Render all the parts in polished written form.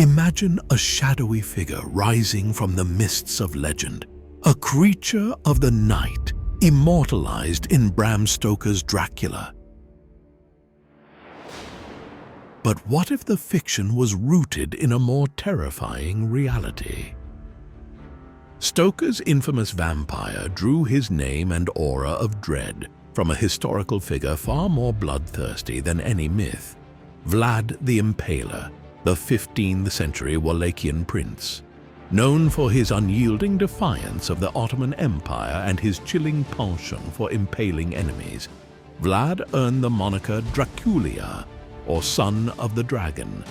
Imagine a shadowy figure rising from the mists of legend, a creature of the night, immortalized in Bram Stoker's Dracula. But what if the fiction was rooted in a more terrifying reality? Stoker's infamous vampire drew his name and aura of dread from a historical figure far more bloodthirsty than any myth, Vlad the Impaler, the 15th century Wallachian prince. Known for his unyielding defiance of the Ottoman Empire and his chilling penchant for impaling enemies, Vlad earned the moniker Dracula, or Son of the Dragon.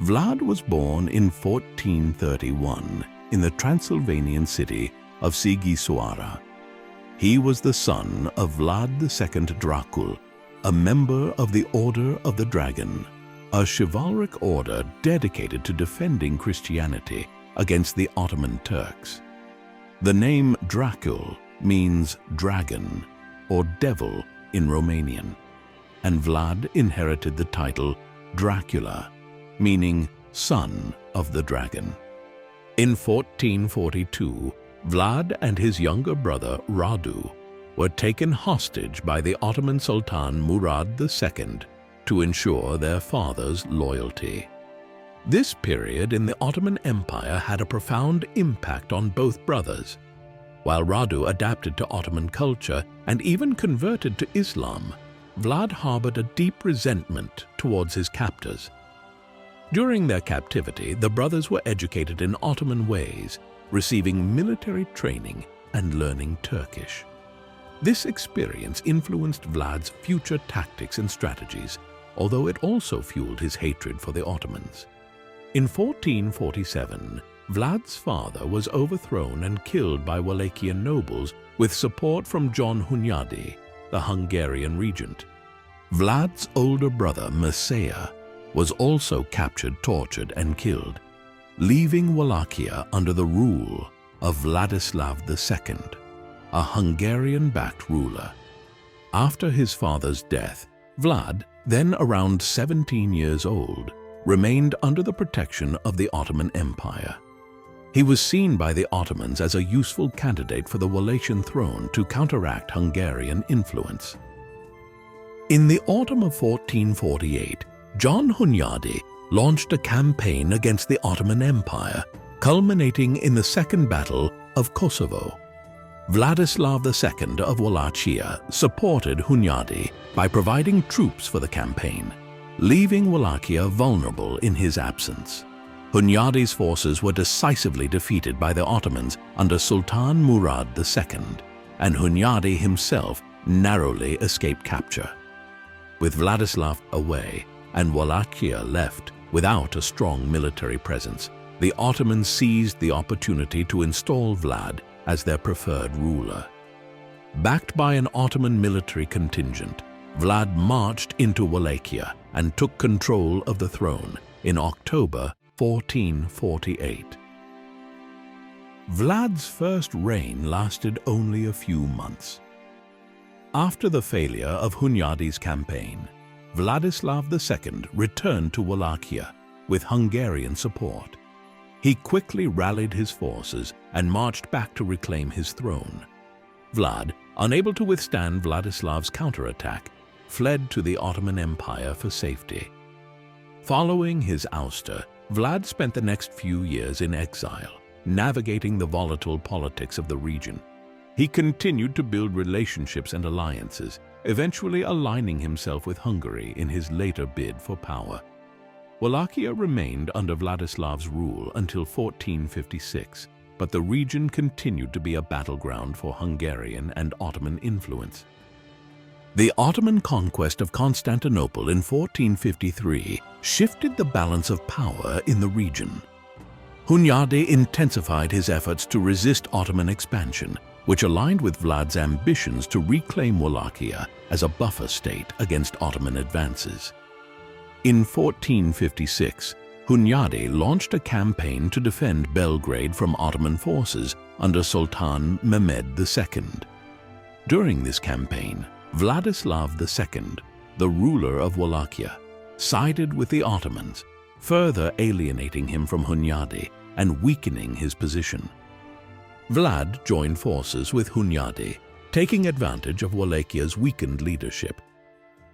Vlad was born in 1431 in the Transylvanian city of Sighisoara. He was the son of Vlad II Dracula, a member of the Order of the Dragon, a chivalric order dedicated to defending Christianity against the Ottoman Turks. The name Dracula means dragon or devil in Romanian, and Vlad inherited the title Dracula, meaning son of the dragon. In 1442, Vlad and his younger brother Radu were taken hostage by the Ottoman Sultan Murad II to ensure their father's loyalty. This period in the Ottoman Empire had a profound impact on both brothers. While Radu adapted to Ottoman culture and even converted to Islam, Vlad harbored a deep resentment towards his captors. During their captivity, the brothers were educated in Ottoman ways, receiving military training and learning Turkish. This experience influenced Vlad's future tactics and strategies, although it also fueled his hatred for the Ottomans. In 1447, Vlad's father was overthrown and killed by Wallachian nobles with support from John Hunyadi, the Hungarian regent. Vlad's older brother Mircea was also captured, tortured, and killed, leaving Wallachia under the rule of Vladislav II, a Hungarian-backed ruler. After his father's death, Vlad, then around 17 years old, remained under the protection of the Ottoman Empire. He was seen by the Ottomans as a useful candidate for the Wallachian throne to counteract Hungarian influence. In the autumn of 1448, John Hunyadi launched a campaign against the Ottoman Empire, culminating in the Second Battle of Kosovo. Vladislav II of Wallachia supported Hunyadi by providing troops for the campaign, leaving Wallachia vulnerable in his absence. Hunyadi's forces were decisively defeated by the Ottomans under Sultan Murad II, and Hunyadi himself narrowly escaped capture. With Vladislav away and Wallachia left without a strong military presence, the Ottomans seized the opportunity to install Vlad as their preferred ruler. Backed by an Ottoman military contingent, Vlad marched into Wallachia and took control of the throne in October 1448. Vlad's first reign lasted only a few months. After the failure of Hunyadi's campaign, Vladislav II returned to Wallachia with Hungarian support. He quickly rallied his forces and marched back to reclaim his throne. Vlad, unable to withstand Vladislav's counterattack, fled to the Ottoman Empire for safety. Following his ouster, Vlad spent the next few years in exile, navigating the volatile politics of the region. He continued to build relationships and alliances, eventually aligning himself with Hungary in his later bid for power. Wallachia remained under Vladislav's rule until 1456, but the region continued to be a battleground for Hungarian and Ottoman influence. The Ottoman conquest of Constantinople in 1453 shifted the balance of power in the region. Hunyadi intensified his efforts to resist Ottoman expansion, which aligned with Vlad's ambitions to reclaim Wallachia as a buffer state against Ottoman advances. In 1456, Hunyadi launched a campaign to defend Belgrade from Ottoman forces under Sultan Mehmed II. During this campaign, Vladislav II, the ruler of Wallachia, sided with the Ottomans, further alienating him from Hunyadi and weakening his position. Vlad joined forces with Hunyadi, taking advantage of Wallachia's weakened leadership.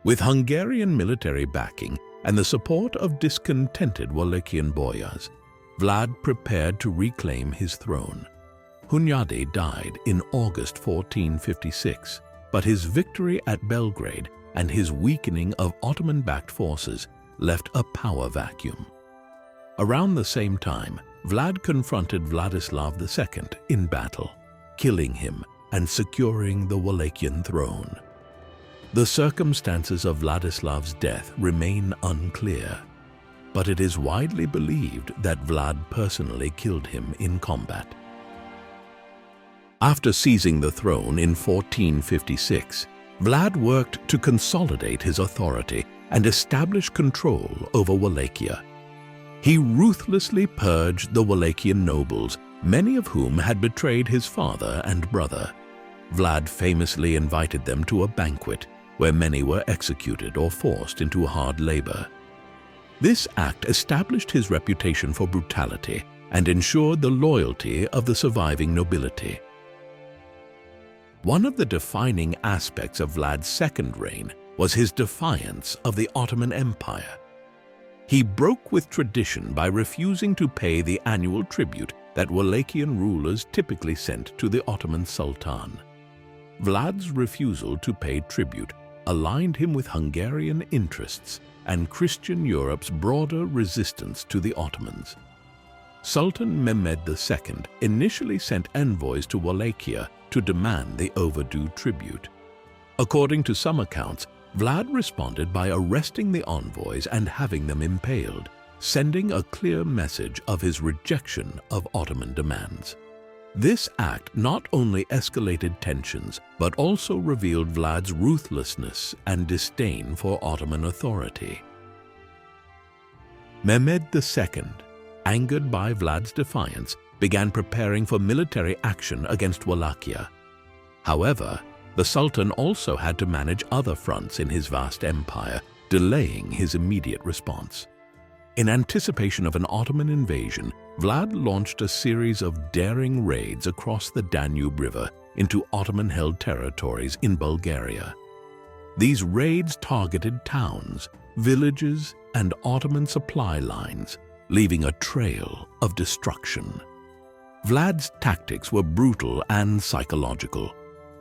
With Hungarian military backing and the support of discontented Wallachian boyars, Vlad prepared to reclaim his throne. Hunyadi died in August 1456, but his victory at Belgrade and his weakening of Ottoman-backed forces left a power vacuum. Around the same time, Vlad confronted Vladislav II in battle, killing him and securing the Wallachian throne. The circumstances of Vladislav's death remain unclear, but it is widely believed that Vlad personally killed him in combat. After seizing the throne in 1456, Vlad worked to consolidate his authority and establish control over Wallachia. He ruthlessly purged the Wallachian nobles, many of whom had betrayed his father and brother. Vlad famously invited them to a banquet where many were executed or forced into hard labor. This act established his reputation for brutality and ensured the loyalty of the surviving nobility. One of the defining aspects of Vlad's second reign was his defiance of the Ottoman Empire. He broke with tradition by refusing to pay the annual tribute that Wallachian rulers typically sent to the Ottoman Sultan. Vlad's refusal to pay tribute aligned him with Hungarian interests and Christian Europe's broader resistance to the Ottomans. Sultan Mehmed II initially sent envoys to Wallachia to demand the overdue tribute. According to some accounts, Vlad responded by arresting the envoys and having them impaled, sending a clear message of his rejection of Ottoman demands. This act not only escalated tensions, but also revealed Vlad's ruthlessness and disdain for Ottoman authority. Mehmed II, angered by Vlad's defiance, began preparing for military action against Wallachia. However, the Sultan also had to manage other fronts in his vast empire, delaying his immediate response. In anticipation of an Ottoman invasion, Vlad launched a series of daring raids across the Danube River into Ottoman-held territories in Bulgaria. These raids targeted towns, villages, and Ottoman supply lines, leaving a trail of destruction. Vlad's tactics were brutal and psychological.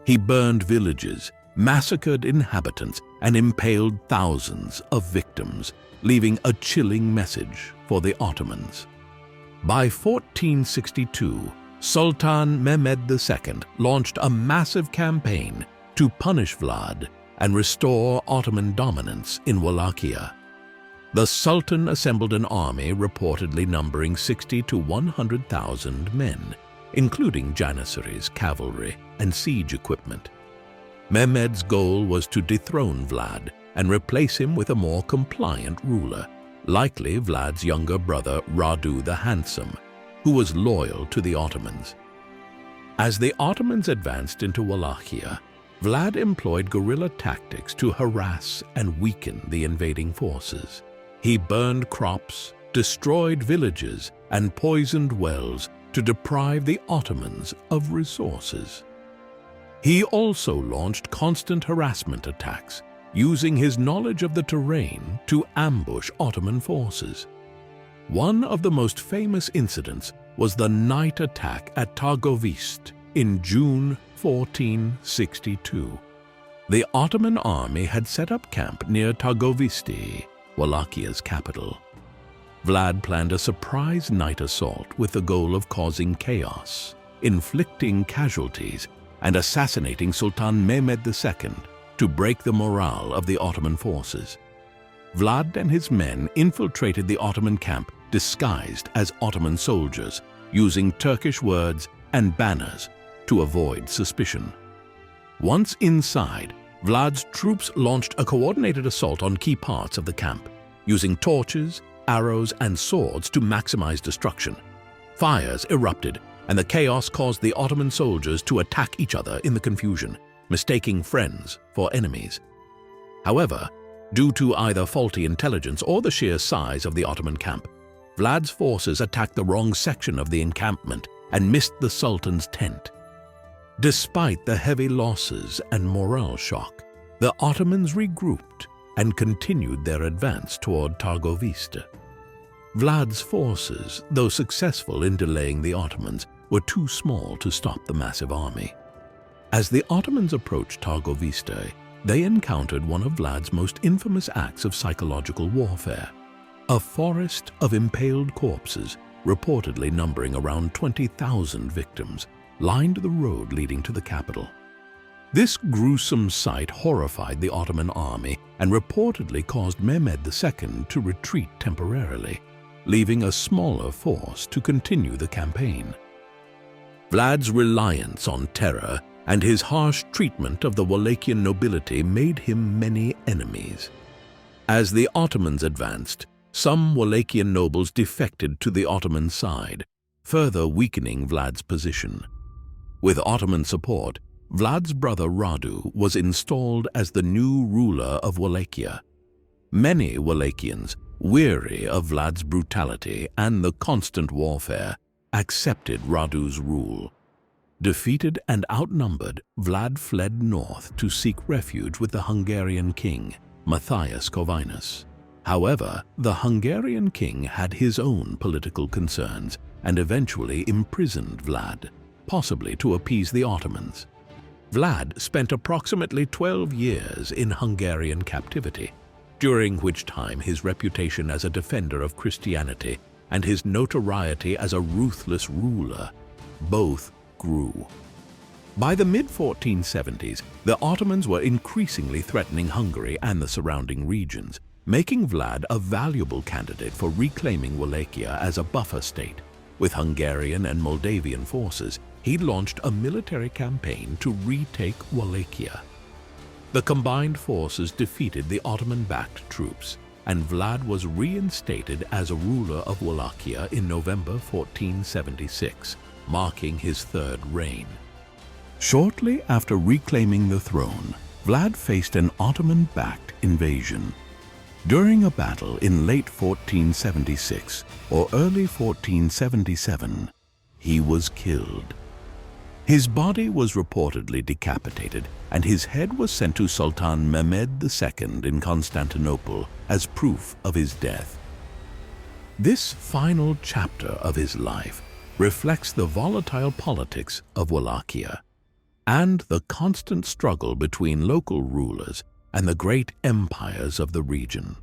He burned villages, massacred inhabitants, and impaled thousands of victims, leaving a chilling message for the Ottomans. By 1462, Sultan Mehmed II launched a massive campaign to punish Vlad and restore Ottoman dominance in Wallachia. The Sultan assembled an army reportedly numbering 60 to 100,000 men, including janissaries, cavalry, and siege equipment. Mehmed's goal was to dethrone Vlad and replace him with a more compliant ruler, likely Vlad's younger brother Radu the Handsome, who was loyal to the Ottomans. As the Ottomans advanced into Wallachia, Vlad employed guerrilla tactics to harass and weaken the invading forces. He burned crops, destroyed villages, and poisoned wells to deprive the Ottomans of resources. He also launched constant harassment attacks, using his knowledge of the terrain to ambush Ottoman forces. One of the most famous incidents was the night attack at Targovist in June 1462. The Ottoman army had set up camp near Targovisti, Wallachia's capital. Vlad planned a surprise night assault with the goal of causing chaos, inflicting casualties, and assassinating Sultan Mehmed II to break the morale of the Ottoman forces. Vlad and his men infiltrated the Ottoman camp disguised as Ottoman soldiers, using Turkish words and banners to avoid suspicion. Once inside, Vlad's troops launched a coordinated assault on key parts of the camp, using torches, arrows, and swords to maximize destruction. Fires erupted, and the chaos caused the Ottoman soldiers to attack each other in the confusion. mistaking friends for enemies. However, due to either faulty intelligence or the sheer size of the Ottoman camp, Vlad's forces attacked the wrong section of the encampment and missed the Sultan's tent. Despite the heavy losses and morale shock, the Ottomans regrouped and continued their advance toward Targovista. Vlad's forces, though successful in delaying the Ottomans, were too small to stop the massive army. As the Ottomans approached Targovista, they encountered one of Vlad's most infamous acts of psychological warfare. A forest of impaled corpses, reportedly numbering around 20,000 victims, lined the road leading to the capital. This gruesome sight horrified the Ottoman army and reportedly caused Mehmed II to retreat temporarily, leaving a smaller force to continue the campaign. Vlad's reliance on terror and his harsh treatment of the Wallachian nobility made him many enemies. As the Ottomans advanced, some Wallachian nobles defected to the Ottoman side, further weakening Vlad's position. With Ottoman support, Vlad's brother Radu was installed as the new ruler of Wallachia. Many Wallachians, weary of Vlad's brutality and the constant warfare, accepted Radu's rule. Defeated and outnumbered, Vlad fled north to seek refuge with the Hungarian king, Matthias Corvinus. However, the Hungarian king had his own political concerns and eventually imprisoned Vlad, possibly to appease the Ottomans. Vlad spent approximately 12 years in Hungarian captivity, during which time his reputation as a defender of Christianity and his notoriety as a ruthless ruler both grew. By the mid-1470s, the Ottomans were increasingly threatening Hungary and the surrounding regions, making Vlad a valuable candidate for reclaiming Wallachia as a buffer state. With Hungarian and Moldavian forces, he launched a military campaign to retake Wallachia. The combined forces defeated the Ottoman-backed troops, and Vlad was reinstated as a ruler of Wallachia in November 1476, marking his third reign. Shortly after reclaiming the throne, Vlad faced an Ottoman-backed invasion. During a battle in late 1476 or early 1477, he was killed. His body was reportedly decapitated, and his head was sent to Sultan Mehmed II in Constantinople as proof of his death. This final chapter of his life reflects the volatile politics of Wallachia and the constant struggle between local rulers and the great empires of the region.